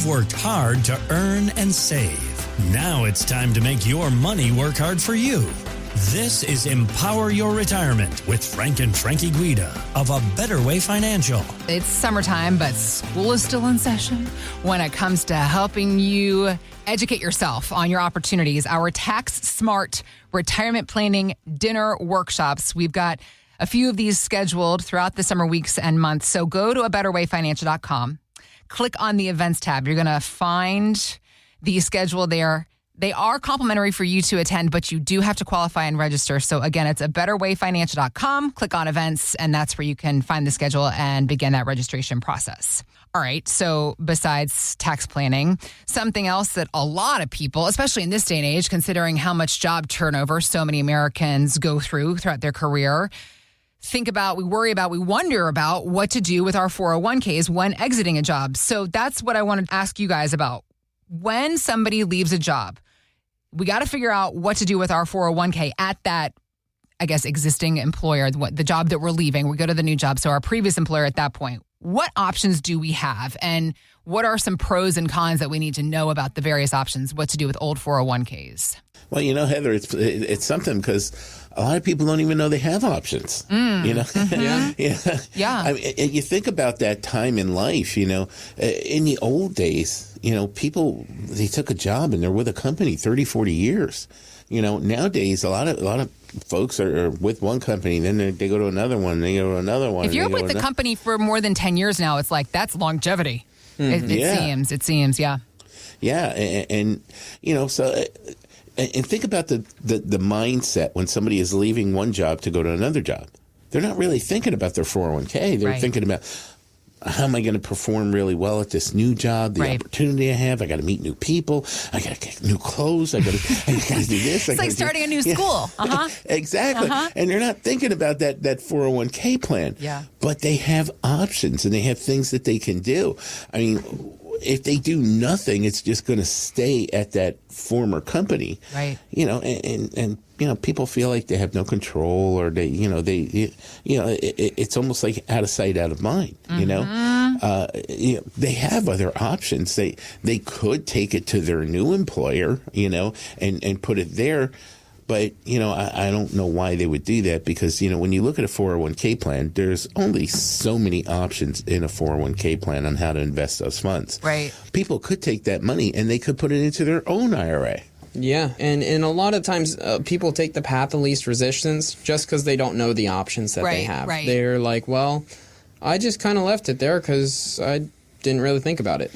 You've worked hard to earn and save. Now it's time to make your money work hard for you. This is Empower Your Retirement with Frank and Frankie Guida of A Better Way Financial. It's summertime, but school is still in session. When it comes to helping you educate yourself on your opportunities, our Tax Smart Retirement Planning Dinner Workshops, we've got a few of these scheduled throughout the summer weeks and months. So go to abetterwayfinancial.com, click on the events tab. You're going to find the schedule there. They are complimentary for you to attend, but you do have to qualify and register. So again, it's abetterwayfinancial.com, click on events, and that's where you can find the schedule and begin that registration process. All right, so besides tax planning, something else that a lot of people, especially in this day and age, considering how much job turnover so many Americans go through throughout their career, we worry about, we wonder about what to do with our 401ks when exiting a job. So that's what I wanted to ask you guys about. When somebody leaves a job, we got to figure out what to do with our 401k at that, I guess, existing employer, the job that we're leaving. We go to the new job. So our previous employer at that point, what options do we have? And what are some pros and cons that we need to know about the various options, what to do with old 401ks? Well, Heather, it's something because a lot of people don't even know they have options. Mm-hmm. Yeah. I mean, you think about that time in life, in the old days, people, they took a job and they're with a company 30, 40 years. Nowadays, a lot of folks are with one company, then they go to another one, they go to another one. If you're with the company for more than 10 years now, it's like, that's longevity. Mm-hmm. It seems, yeah. Yeah, and so... And think about the mindset when somebody is leaving one job to go to another job. They're not really thinking about their 401k. They're thinking about, how am I going to perform really well at this new job, the opportunity I have. I got to meet new people. I got to get new clothes. I got to do this. It's like starting a new school. Uh-huh. Exactly. Uh-huh. And they're not thinking about that 401k plan. Yeah. But they have options and they have things that they can do. I mean, if they do nothing, it's just going to stay at that former company. Right. And people feel like they have no control, or it's almost like out of sight, out of mind. Mm-hmm. They have other options. They could take it to their new employer, and put it there. But, I don't know why they would do that, because, when you look at a 401k plan, there's only so many options in a 401k plan on how to invest those funds. Right. People could take that money and they could put it into their own IRA. Yeah, and a lot of times people take the path of least resistance just because they don't know the options that they have. Right. They're like, well, I just kind of left it there because I didn't really think about it.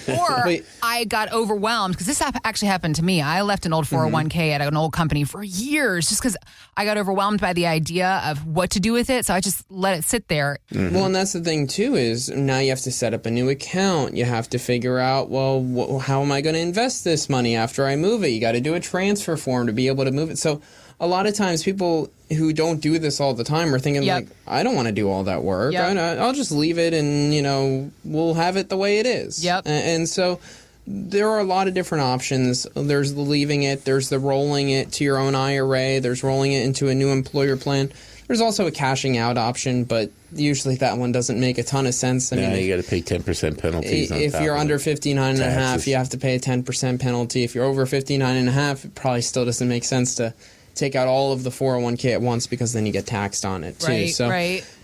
Or I got overwhelmed, because this actually happened to me. I left an old 401k at an old company for years just because I got overwhelmed by the idea of what to do with it. So I just let it sit there. Mm-hmm. Well, and that's the thing, too, is now you have to set up a new account. You have to figure out, well, how am I going to invest this money after I move it? You got to do a transfer form to be able to move it. So a lot of times people who don't do this all the time are thinking, like, I don't want to do all that work. Yep. I'll just leave it and, we'll have it the way it is. Yep. And so there are a lot of different options. There's the leaving it. There's the rolling it to your own IRA. There's rolling it into a new employer plan. There's also a cashing out option, but usually that one doesn't make a ton of sense. I mean, you got to pay 10% penalties on top. If you're under 59 and a half, you have to pay a 10% penalty. If you're over 59 and a half, it probably still doesn't make sense to take out all of the 401k at once, because then you get taxed on it too.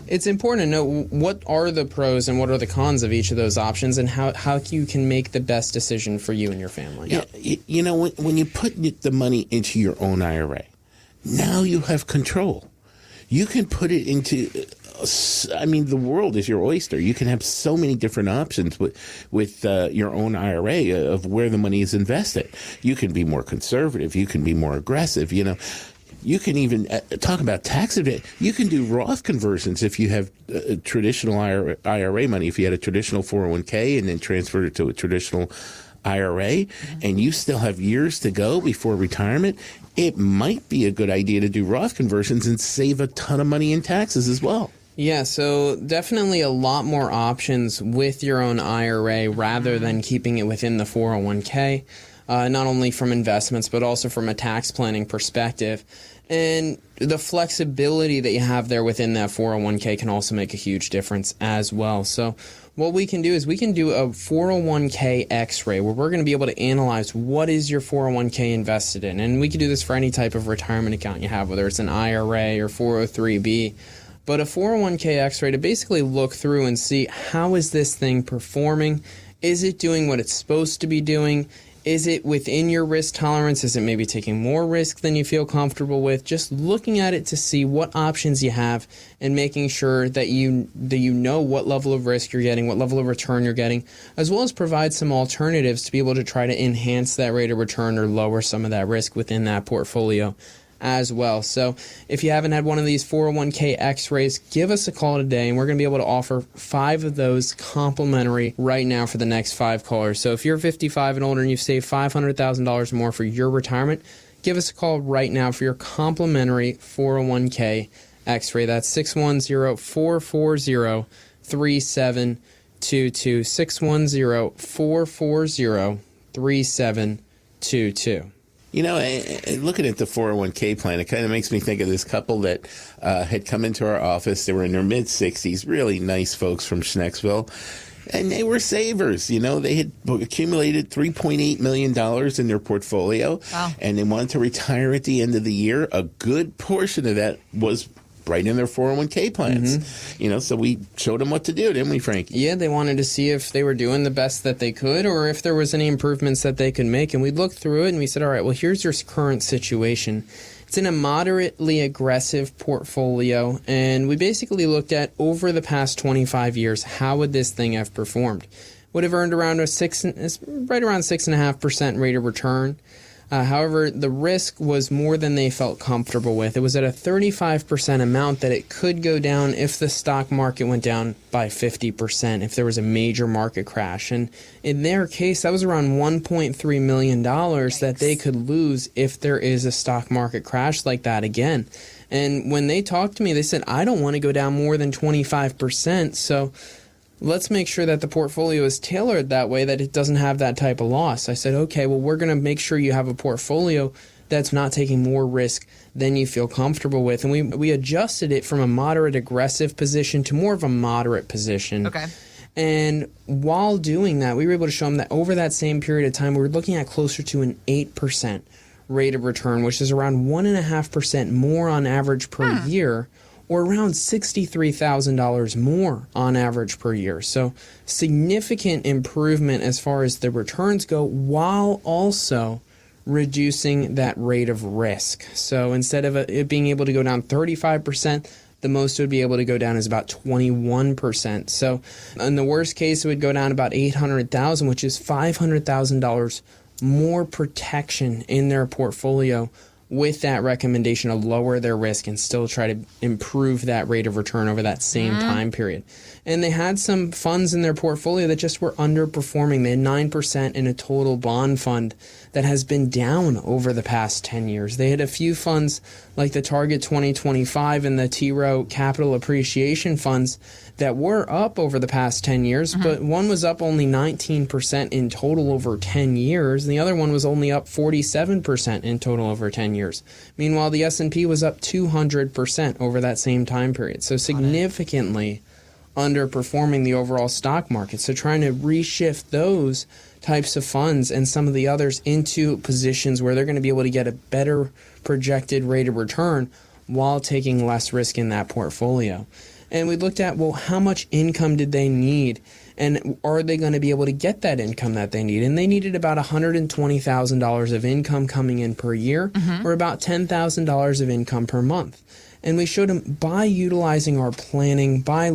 It's important to know what are the pros and what are the cons of each of those options, and how you can make the best decision for you and your family. Yeah, when you put the money into your own IRA, now you have control. You can put it into, the world is your oyster. You can have so many different options with your own IRA of where the money is invested. You can be more conservative. You can be more aggressive. You can even talk about tax advantage. You can do Roth conversions if you have traditional IRA money. If you had a traditional 401k and then transferred it to a traditional IRA, and you still have years to go before retirement, it might be a good idea to do Roth conversions and save a ton of money in taxes as well. Yeah, so definitely a lot more options with your own IRA rather than keeping it within the 401k, not only from investments but also from a tax planning perspective. And the flexibility that you have there within that 401k can also make a huge difference as well. So what we can do is we can do a 401k x-ray where we're going to be able to analyze what is your 401k invested in. And we can do this for any type of retirement account you have, whether it's an IRA or 403b. But a 401k x-ray to basically look through and see, how is this thing performing? Is it doing what it's supposed to be doing? Is it within your risk tolerance? Is it maybe taking more risk than you feel comfortable with? Just looking at it to see what options you have and making sure that you know what level of risk you're getting, what level of return you're getting, as well as provide some alternatives to be able to try to enhance that rate of return or lower some of that risk within that portfolio as well. So if you haven't had one of these 401k x-rays, give us a call today, and we're going to be able to offer 5 of those complimentary right now for the next 5 callers. So if you're 55 and older and you've saved $500,000 or more for your retirement, give us a call right now for your complimentary 401k x-ray. That's 610-440-3722, 610-440-3722. You know, looking at the 401k plan, it kind of makes me think of this couple that had come into our office. They were in their mid-60s, really nice folks from Schnecksville, and they were savers. You know, they had accumulated $3.8 million in their portfolio, and they wanted to retire at the end of the year. A good portion of that was right in their 401k plans. You know, so we showed them what to do, didn't we, Frankie? Yeah, they wanted to see if they were doing the best that they could or if there was any improvements that they could make. And we looked through it and we said, all right, well, here's your current situation. It's in a moderately aggressive portfolio, and we basically looked at over the past 25 years, how would this thing have performed? Would have earned around right around 6.5% rate of return. However, the risk was more than they felt comfortable with. It was at a 35% amount that it could go down if the stock market went down by 50%, if there was a major market crash. And in their case, that was around $1.3 million that they could lose if there is a stock market crash like that again. And when they talked to me, they said, I don't want to go down more than 25%. So let's make sure that the portfolio is tailored that way that it doesn't have that type of loss. I said, okay, well, we're going to make sure you have a portfolio that's not taking more risk than you feel comfortable with. And we adjusted it from a moderate aggressive position to more of a moderate position. Okay. And while doing that, we were able to show them that over that same period of time, we were looking at closer to an 8% rate of return, which is around 1.5% more on average per year, or around $63,000 more on average per year. So significant improvement as far as the returns go, while also reducing that rate of risk. So instead of it being able to go down 35%, the most it would be able to go down is about 21%. So in the worst case, it would go down about $800,000, which is $500,000 more protection in their portfolio, with that recommendation to lower their risk and still try to improve that rate of return over that same time period. And they had some funds in their portfolio that just were underperforming. They had 9% in a total bond fund that has been down over the past 10 years. They had a few funds like the Target 2025 and the T. Rowe Capital Appreciation funds that were up over the past 10 years, but one was up only 19% in total over 10 years, and the other one was only up 47% in total over 10 years. Meanwhile, the S&P was up 200% over that same time period, so significantly underperforming the overall stock market. So trying to reshift those types of funds and some of the others into positions where they're going to be able to get a better projected rate of return while taking less risk in that portfolio. And we looked at, well, how much income did they need? And are they going to be able to get that income that they need? And they needed about $120,000 of income coming in per year, or about $10,000 of income per month. And we showed them by utilizing our planning, by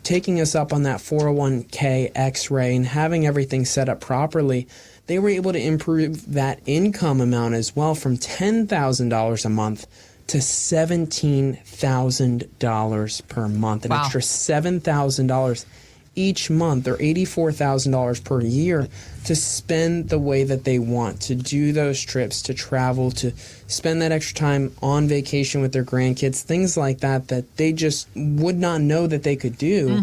taking us up on that 401k x-ray and having everything set up properly, they were able to improve that income amount as well from $10,000 a month to $17,000 per month, an extra $7,000 each month, or $84,000 per year, to spend the way that they want, to do those trips, to travel, to spend that extra time on vacation with their grandkids, things like that that they just would not know that they could do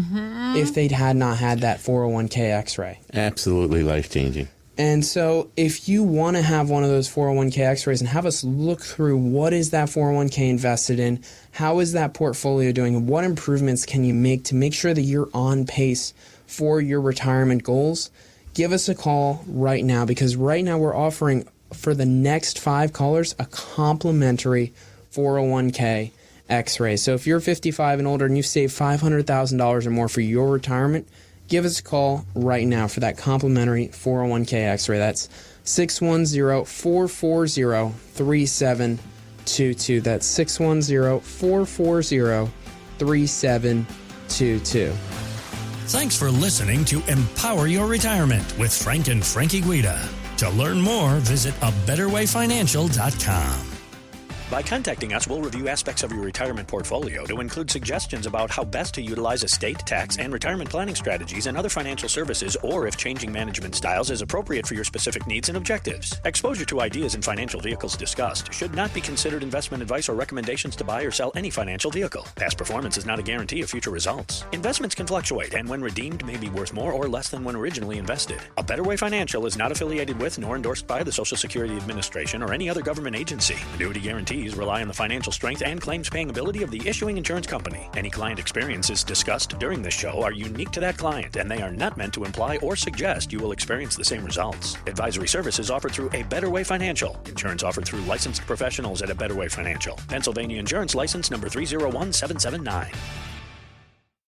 if they had not had that 401k x-ray. Absolutely life-changing. And so if you want to have one of those 401k x-rays and have us look through what is that 401k invested in, how is that portfolio doing, and what improvements can you make to make sure that you're on pace for your retirement goals, give us a call right now, because right now we're offering for the next 5 callers a complimentary 401k X-ray. So if you're 55 and older and you've saved $500,000 or more for your retirement, give us a call right now for that complimentary 401k X-ray. That's 610-440-3722. That's 610-440-3722. Thanks for listening to Empower Your Retirement with Frank and Frankie Guida. To learn more, visit abetterwayfinancial.com. By contacting us, we'll review aspects of your retirement portfolio to include suggestions about how best to utilize estate, tax, and retirement planning strategies and other financial services, or if changing management styles is appropriate for your specific needs and objectives. Exposure to ideas and financial vehicles discussed should not be considered investment advice or recommendations to buy or sell any financial vehicle. Past performance is not a guarantee of future results. Investments can fluctuate, and when redeemed may be worth more or less than when originally invested. A Better Way Financial is not affiliated with nor endorsed by the Social Security Administration or any other government agency. Annuity guarantees rely on the financial strength and claims paying ability of the issuing insurance company. Any client experiences discussed during this show are unique to that client, and they are not meant to imply or suggest you will experience the same results. Advisory services offered through A Better Way Financial. Insurance offered through licensed professionals at A Better Way Financial. Pennsylvania Insurance License number 301779.